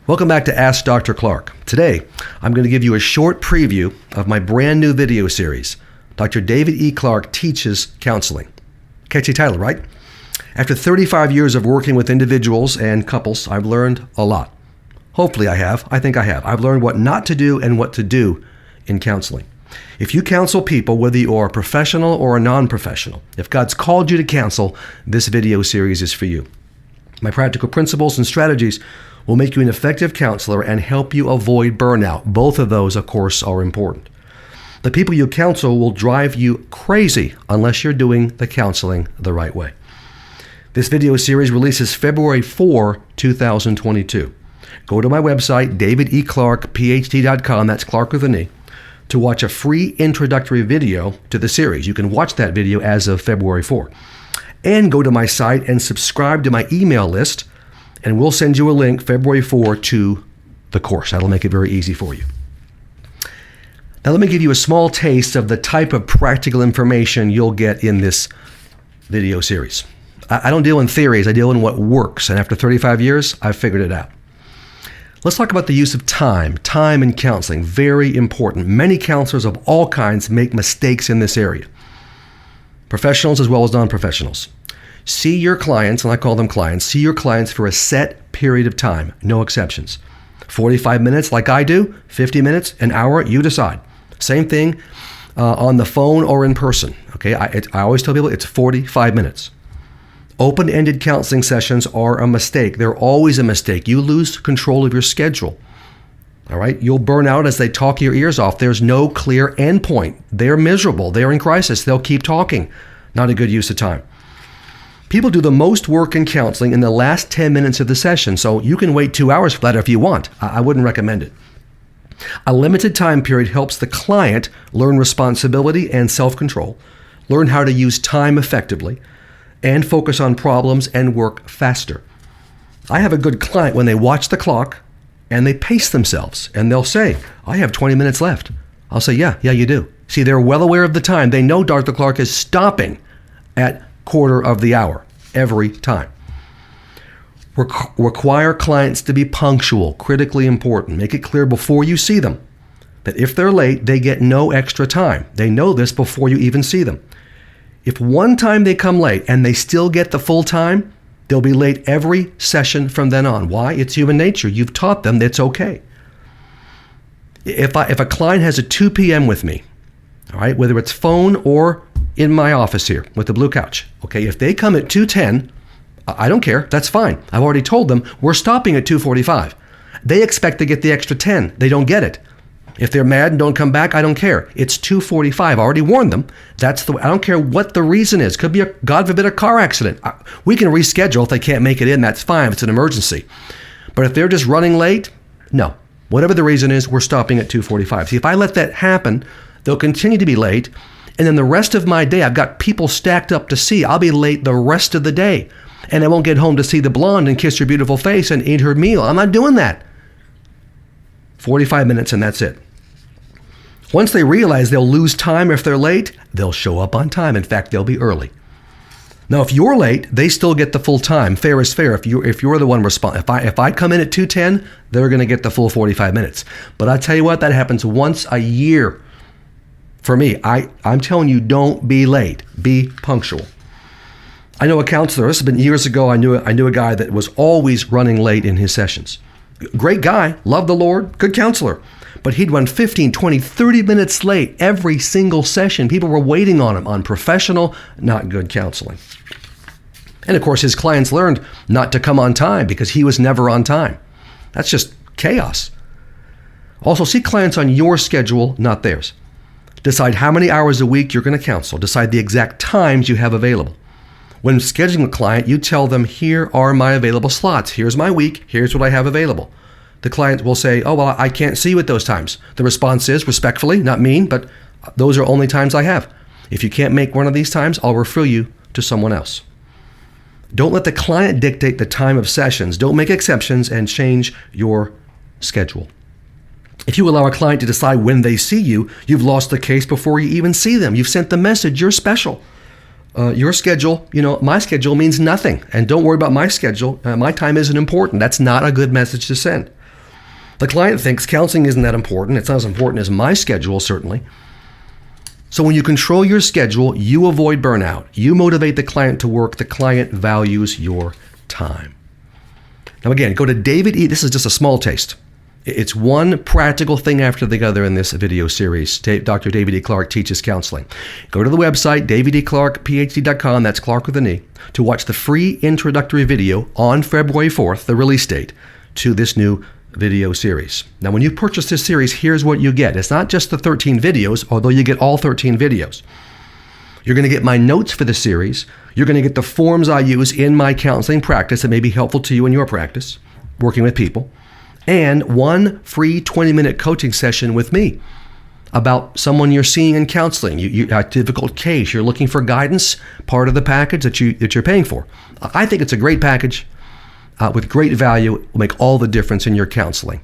Welcome back to Ask Dr. Clarke. Today, I'm going to give you a short preview of my brand new video series, Dr. David E. Clarke Teaches Counseling. Catchy title, right? After 35 years of working with individuals and couples, I've learned a lot. Hopefully I have. I think I have. I've learned what not to do and what to do in counseling. If you counsel people, whether you are a professional or a non-professional, if God's called you to counsel, this video series is for you. My practical principles and strategies will make you an effective counselor and help you avoid burnout. Both of those, of course, are important. The people you counsel will drive you crazy unless you're doing the counseling the right way. This video series releases February 4, 2022. Go to my website, davideclarkephd.com, that's Clarke with an E, to watch a free introductory video to the series. You can watch that video as of February 4. And go to my site and subscribe to my email list, and we'll send you a link February 4 to the course. That'll make it very easy for you. Now let me give you a small taste of the type of practical information you'll get in this video series. I don't deal in theories, I deal in what works, and after 35 years, I've figured it out. Let's talk about the use of time. Time in counseling, very important. Many counselors of all kinds make mistakes in this area. Professionals as well as non-professionals. See your clients, and I call them clients, see your clients for a set period of time, no exceptions. 45 minutes like I do, 50 minutes, an hour, you decide. Same thing on the phone or in person. Okay, I always tell people it's 45 minutes. Open-ended counseling sessions are a mistake. They're always a mistake. You lose control of your schedule. All right, you'll burn out as they talk your ears off. There's no clear end point. They're miserable. They're in crisis. They'll keep talking. Not a good use of time. People do the most work in counseling in the last 10 minutes of the session, so you can wait 2 hours for that if you want. I wouldn't recommend it. A limited time period helps the client learn responsibility and self-control, learn how to use time effectively, and focus on problems and work faster. I have a good client when they watch the clock and they pace themselves, and they'll say, I have 20 minutes left. I'll say, yeah, you do. See, they're well aware of the time. They know Dr. Clarke is stopping at quarter of the hour every time. Require clients to be punctual, critically important. Make it clear before you see them that if they're late, they get no extra time. They know this before you even see them. If one time they come late and they still get the full time, they'll be late every session from then on. Why? It's human nature. You've taught them that it's okay. If a client has a 2 p.m. with me, all right, whether it's phone or in my office here with the blue couch, okay, if they come at 2:10, I don't care. That's fine. I've already told them we're stopping at 2:45. They expect to get the extra 10. They don't get it. If they're mad and don't come back, I don't care. It's 2:45. I already warned them. I don't care what the reason is. Could be God forbid, a car accident. We can reschedule if they can't make it in. That's fine if it's an emergency. But if they're just running late, no. Whatever the reason is, we're stopping at 2:45. See, if I let that happen, they'll continue to be late. And then the rest of my day, I've got people stacked up to see. I'll be late the rest of the day. And I won't get home to see the blonde and kiss her beautiful face and eat her meal. I'm not doing that. 45 minutes and that's it. Once they realize they'll lose time if they're late, they'll show up on time. In fact, they'll be early. Now, if you're late, they still get the full time. Fair is fair. If you're the one responsible, if I come in at 2:10, they're going to get the full 45 minutes. But I tell you what, that happens once a year. For me, I'm telling you, don't be late. Be punctual. I know a counselor. This has been years ago. I knew a guy that was always running late in his sessions. Great guy, loved the Lord, good counselor. But he'd run 15, 20, 30 minutes late every single session. People were waiting on him on professional, not good counseling. And of course, his clients learned not to come on time because he was never on time. That's just chaos. Also, see clients on your schedule, not theirs. Decide how many hours a week you're going to counsel. Decide the exact times you have available. When scheduling a client, you tell them, here are my available slots. Here's my week. Here's what I have available. The client will say, oh, well, I can't see you at those times. The response is, respectfully, not mean, but those are only times I have. If you can't make one of these times, I'll refer you to someone else. Don't let the client dictate the time of sessions. Don't make exceptions and change your schedule. If you allow a client to decide when they see you, you've lost the case before you even see them. You've sent the message, you're special. Your schedule, my schedule means nothing. And don't worry about my schedule. My time isn't important. That's not a good message to send. The client thinks counseling isn't that important. It's not as important as my schedule, certainly. So when you control your schedule, you avoid burnout. You motivate the client to work. The client values your time. Now again, go to David E. This is just a small taste. It's one practical thing after the other in this video series. Dr. David E. Clarke Teaches Counseling. Go to the website, davideclarkephd.com, that's Clarke with an E, to watch the free introductory video on February 4th, the release date, to this new video series. Now, when you purchase this series, here's what you get. It's not just the 13 videos, although you get all 13 videos. You're going to get my notes for the series. You're going to get the forms I use in my counseling practice that may be helpful to you in your practice, working with people, and one free 20-minute coaching session with me about someone you're seeing in counseling. You have a difficult case. You're looking for guidance, part of the package that you're paying for. I think it's a great package with great value. It will make all the difference in your counseling.